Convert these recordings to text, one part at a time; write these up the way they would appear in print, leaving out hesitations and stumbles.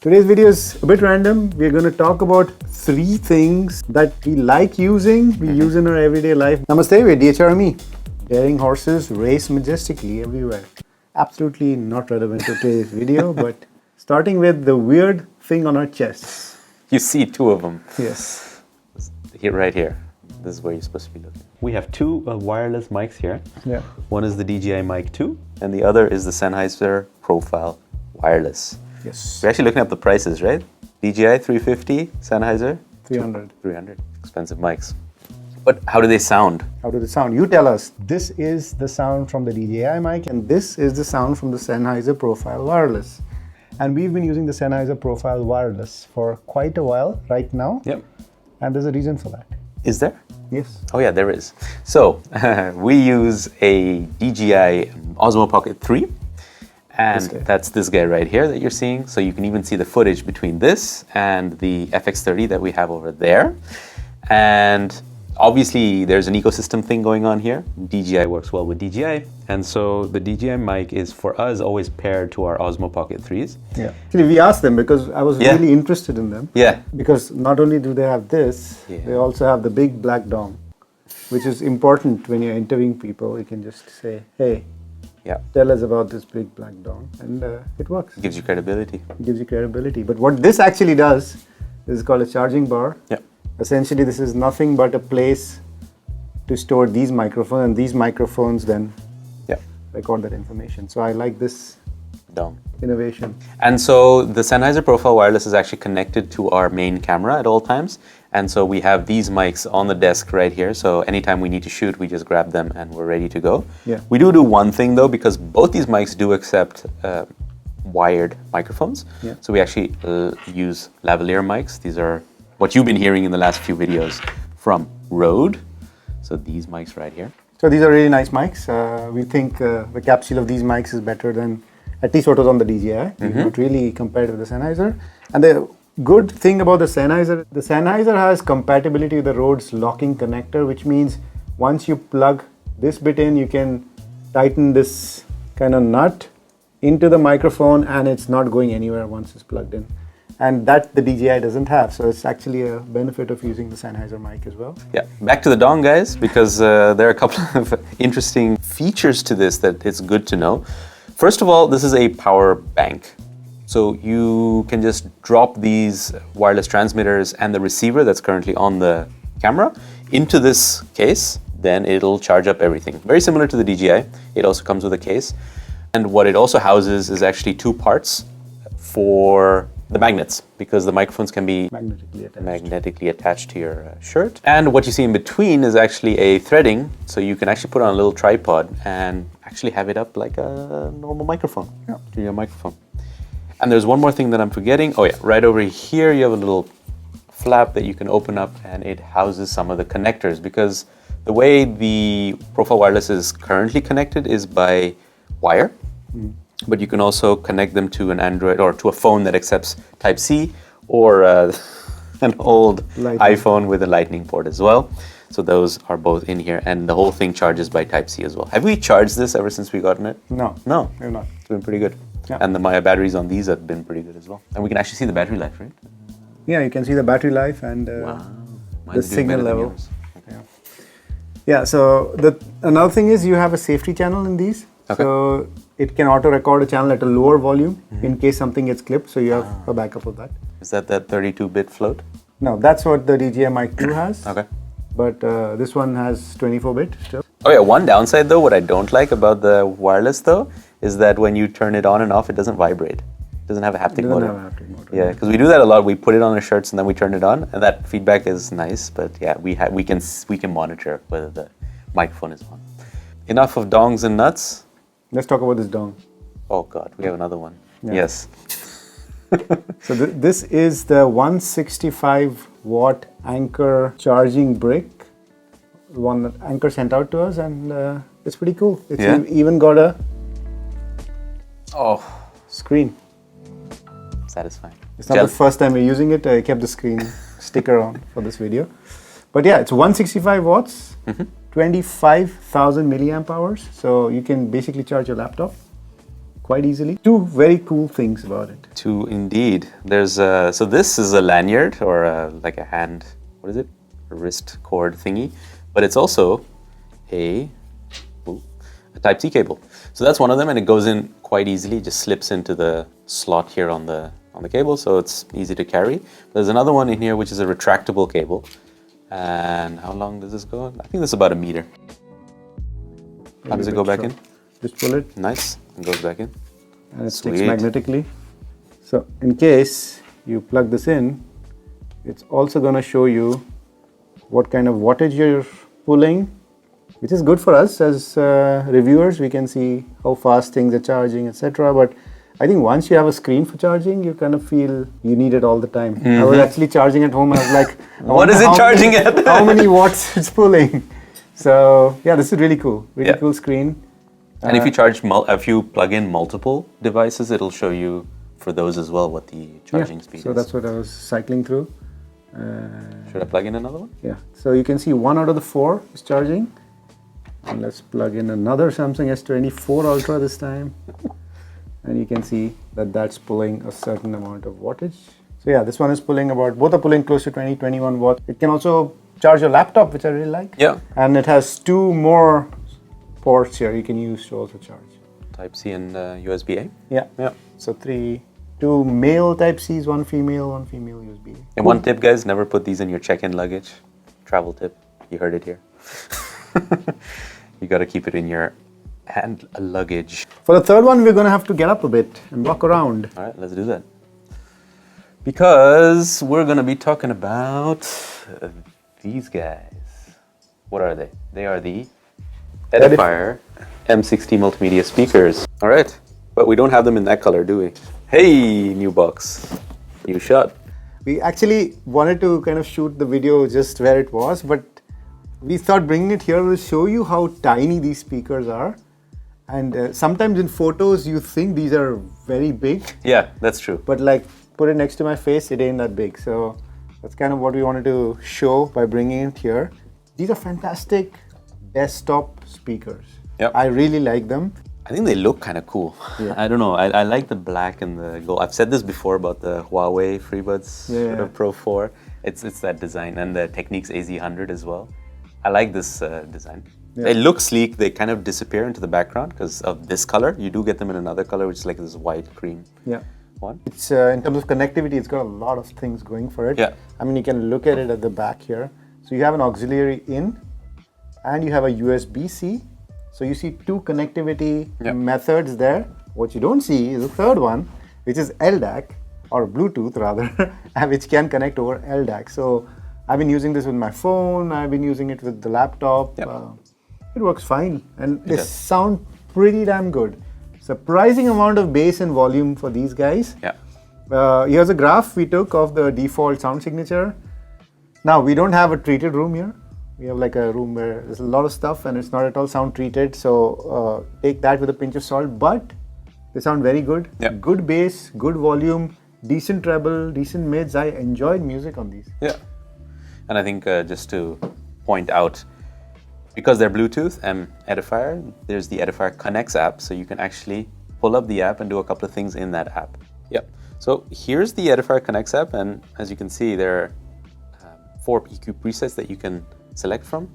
Today's video is a bit random. We're going to talk about 3 things that we like using, we use in our everyday life. Namaste, we're DHRME. Daring horses race majestically everywhere. Absolutely not relevant to today's video, but starting with the weird thing on our chests. You see 2 of them. Yes. Here, right here. This is where you're supposed to be looking. We have 2 wireless mics here. Yeah. One is the DJI Mic 2, and the other is the Sennheiser Profile Wireless. Yes. We're actually looking up the prices, right? DJI 350, Sennheiser 300. 300. Expensive mics. But how do they sound? How does it sound? You tell us. This is the sound from the DJI mic, and this is the sound from the Sennheiser Profile Wireless. And we've been using the Sennheiser Profile Wireless for quite a while right now. Yep. And there's a reason for that. Is there? Yes. Oh yeah, there is. So we use a DJI Osmo Pocket 3. And that's this guy right here that you're seeing. So you can even see the footage between this and the FX30 that we have over there. And obviously there's an ecosystem thing going on here. DJI works well with DJI. And so the DJI mic is for us always paired to our Osmo Pocket 3s. Yeah. Actually, we asked them because I was really interested in them. Yeah. Because not only do they have this, they also have the big black dome, which is important when you're interviewing people. You can just say, hey, tell us about this big black dome, and it works. Gives you credibility. Gives you credibility. But what this actually does is called a charging bar. Yeah. Essentially, this is nothing but a place to store these microphones, and these microphones then record that information. So I like this innovation. And so the Sennheiser Profile Wireless is actually connected to our main camera at all times. And so we have these mics on the desk right here. So anytime we need to shoot, we just grab them and we're ready to go. Yeah. We do one thing though, because both these mics do accept wired microphones. Yeah. So we actually use lavalier mics. These are what you've been hearing in the last few videos from Rode. So these mics right here. So these are really nice mics. We think the capsule of these mics is better than at least what was on the DJI. Not really compared with the Sennheiser. And the good thing about the Sennheiser has compatibility with the Rode's locking connector, which means once you plug this bit in, you can tighten this kind of nut into the microphone and it's not going anywhere once it's plugged in. And that the DJI doesn't have, so it's actually a benefit of using the Sennheiser mic as well. Yeah, back to the dong, guys, because there are a couple of interesting features to this that it's good to know. First of all, this is a power bank. So you can just drop these wireless transmitters and the receiver that's currently on the camera into this case, then it'll charge up everything. Very similar to the DJI, it also comes with a case. And what it also houses is actually 2 parts for the magnets, because the microphones can be magnetically attached to your shirt. And what you see in between is actually a threading, so you can actually put on a little tripod and actually have it up like a normal microphone, studio microphone. And there's one more thing that I'm forgetting. Oh yeah, right over here you have a little flap that you can open up and it houses some of the connectors, because the way the Profile Wireless is currently connected is by wire. But you can also connect them to an Android or to a phone that accepts Type-C or an old iPhone with a Lightning port as well. So those are both in here, and the whole thing charges by Type-C as well. Have we charged this ever since we gotten it? No. No. We've not. It's been pretty good. Yeah. And my batteries on these have been pretty good as well. And we can actually see the battery life, right? Yeah, you can see the battery life and the signal level. Okay. Yeah, so another thing is you have a safety channel in these. Okay. So it can auto-record a channel at a lower volume in case something gets clipped, so you have a backup of that. Is that 32-bit float? No, that's what the DJI Mic 2 has. Okay. But this one has 24-bit still. Oh yeah, one downside though, what I don't like about the wireless though, is that when you turn it on and off, it doesn't vibrate. It doesn't have a haptic motor. Have a haptic motor. Yeah, because we do that a lot. We put it on our shirts and then we turn it on, and that feedback is nice. But yeah, we can monitor whether the microphone is on. Enough of dongs and nuts. Let's talk about this dong. Oh God, we have another one. Yeah. Yes. So this is the 165 watt Anker charging brick, the one that Anker sent out to us, and it's pretty cool. It's even got a screen. Satisfying. It's not the first time we're using it. I kept the screen sticker on for this video. But yeah, it's 165 watts, 25,000 milliamp hours. So you can basically charge your laptop quite easily. Two very cool things about it. Two indeed. There's so this is a lanyard or like a hand, what is it? A wrist cord thingy, but it's also a Type-C cable. So that's one of them, and it goes in quite easily. It just slips into the slot here on the cable, so it's easy to carry. There's another one in here which is a retractable cable. And how long does this go? I think this is about a meter. How does it go back in? Just pull it. Nice. It goes back in. And it sticks magnetically. So in case you plug this in, it's also going to show you what kind of wattage you're pulling, which is good for us as reviewers. We can see how fast things are charging, etc. But I think once you have a screen for charging, you kind of feel you need it all the time. I was actually charging at home and I was like, what is it charging at? How many watts it's pulling? So yeah, this is really cool. Really cool screen. And if you charge, if you plug in multiple devices, it'll show you for those as well what the charging speed is. So that's what I was cycling through. Should I plug in another one? Yeah. So you can see 1 out of the 4 is charging. And let's plug in another Samsung S24 Ultra this time. And you can see that that's pulling a certain amount of wattage. So yeah, this one is pulling both are pulling close to 20-21 watts. It can also charge your laptop, which I really like. Yeah. And it has 2 more ports here you can use to also charge. Type-C and USB-A? Yeah. So 2 male Type-Cs, 1 female USB-A. And one tip, guys, never put these in your check-in luggage. Travel tip. You heard it here. You got to keep it in your hand luggage. For the third one, we're going to have to get up a bit and walk around. All right, let's do that. Because we're going to be talking about these guys. What are they? They are the Edifier M60 multimedia speakers. All right, but we don't have them in that color, do we? Hey, new box, new shot. We actually wanted to kind of shoot the video just where it was, but we thought bringing it here will show you how tiny these speakers are. And sometimes in photos, you think these are very big. Yeah, that's true. But like, put it next to my face, it ain't that big. So that's kind of what we wanted to show by bringing it here. These are fantastic desktop speakers. Yep. I really like them. I think they look kind of cool. Yeah. I don't know. I like the black and the gold. I've said this before about the Huawei FreeBuds Pro 4. It's that design, and the Technics AZ100 as well. I like this design. Yeah. They look sleek. They kind of disappear into the background because of this color. You do get them in another color, which is like this white cream one. It's in terms of connectivity, it's got a lot of things going for it. Yeah. I mean, you can look at it at the back here. So you have an auxiliary in, and you have a USB-C. So you see 2 connectivity methods there. What you don't see is the third one, which is LDAC, or Bluetooth rather, which can connect over LDAC. So I've been using this with my phone. I've been using it with the laptop. Yep. It works fine, and they sound pretty damn good. Surprising amount of bass and volume for these guys. Yeah. Here's a graph we took of the default sound signature. Now we don't have a treated room here. We have like a room where there's a lot of stuff and it's not at all sound treated. So take that with a pinch of salt, but they sound very good. Yeah. Good bass, good volume, decent treble, decent mids. I enjoyed music on these. Yeah. And I think just to point out, because they're Bluetooth and Edifier, there's the Edifier Connects app. So you can actually pull up the app and do a couple of things in that app. Yep. So here's the Edifier Connects app. And as you can see, there are 4 EQ presets that you can select from.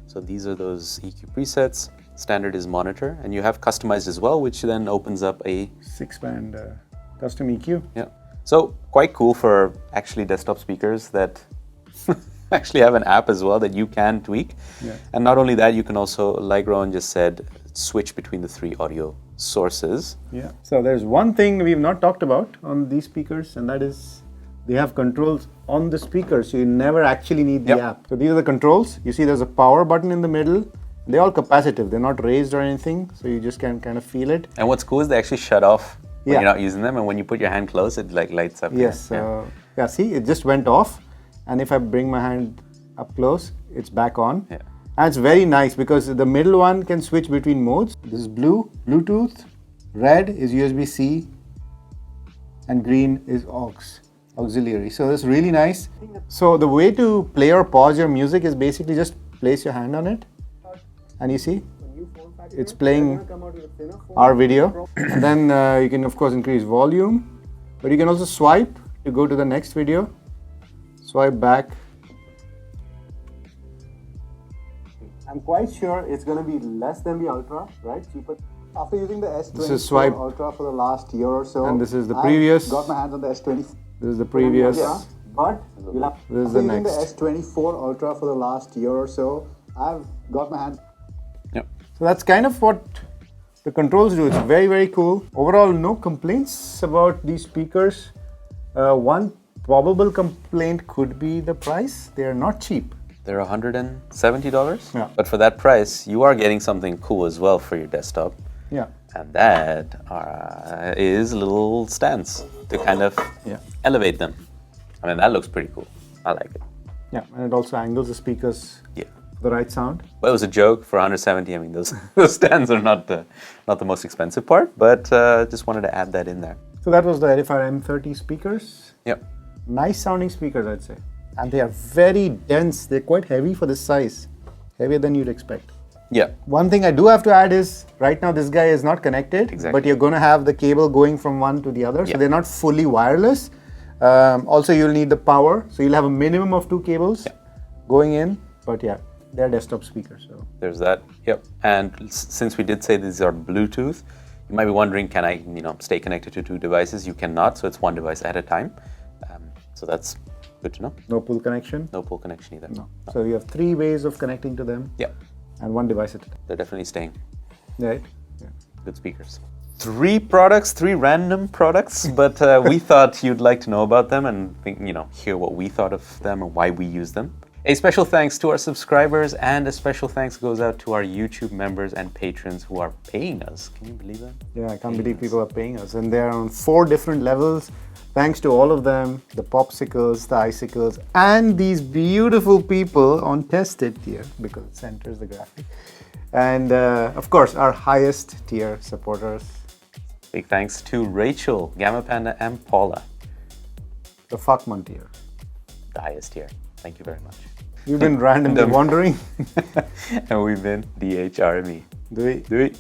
So these are those EQ presets. Standard is monitor, and you have customized as well, which then opens up a 6-band custom EQ. Yeah. So quite cool for actually desktop speakers that actually have an app as well that you can tweak. Yeah. And not only that, you can also, like Rowan just said, switch between the 3 audio sources. Yeah. So there's one thing we've not talked about on these speakers, and that is they have controls on the speaker, so you never actually need the app. So these are the controls. You see there's a power button in the middle. They're all capacitive. They're not raised or anything, so you just can kind of feel it. And what's cool is they actually shut off when you're not using them, and when you put your hand close, it like lights up. Yes. Yeah, see, it just went off. And if I bring my hand up close, it's back on. Yeah. And it's very nice because the middle one can switch between modes. This is blue, Bluetooth. Red is USB-C. And green is auxiliary. So it's really nice. So the way to play or pause your music is basically just place your hand on it. And you see, it's playing our video. And then you can of course increase volume, but you can also swipe to go to the next video. Swipe back. I'm quite sure it's going to be less than the Ultra, right? Cheaper. After using the S24 Ultra for the last year or so, and this is the previous. Got my hands on the S20. This is the previous. But you'll have, this is the next. Using the S24 Ultra for the last year or so, I've got my hands. Yep. So that's kind of what the controls do. It's very, very cool. Overall, no complaints about these speakers. One probable complaint could be the price. They are not cheap. They're $170. Yeah. But for that price, you are getting something cool as well for your desktop. Yeah. And that is little stands to kind of elevate them. I mean, that looks pretty cool. I like it. Yeah, and it also angles the speakers for the right sound. Well, it was a joke for 170. I mean, those stands are not the most expensive part, but just wanted to add that in there. So that was the Edifier M30 speakers. Yep. Nice sounding speakers, I'd say. And they are very dense. They're quite heavy for this size. Heavier than you'd expect. Yeah. One thing I do have to add is, right now this guy is not connected, but you're going to have the cable going from one to the other. So they're not fully wireless. Also, you'll need the power. So you'll have a minimum of 2 cables going in. But yeah, they're desktop speakers. So there's that. Yep. And since we did say these are Bluetooth, you might be wondering, can I stay connected to 2 devices? You cannot. So it's 1 device at a time. So that's good to know. No pull connection? No pull connection either. No. So you have 3 ways of connecting to them. Yeah. And 1 device at a time. They're definitely staying. Right. Yeah. Good speakers. 3 products, 3 random products, but we thought you'd like to know about them and think, hear what we thought of them and why we use them. A special thanks to our subscribers, and a special thanks goes out to our YouTube members and patrons who are paying us. Can you believe that? Yeah, I can't believe people are paying us. And they're on 4 different levels. Thanks to all of them, the popsicles, the icicles, and these beautiful people on tested tier, because it centers the graphic. And of course, our highest tier supporters. Big thanks to Rachel, Gamma Panda, and Paula. The Fuckman tier. The highest tier. Thank you very much. You've been randomly wandering. And we've been DHRME. Do we?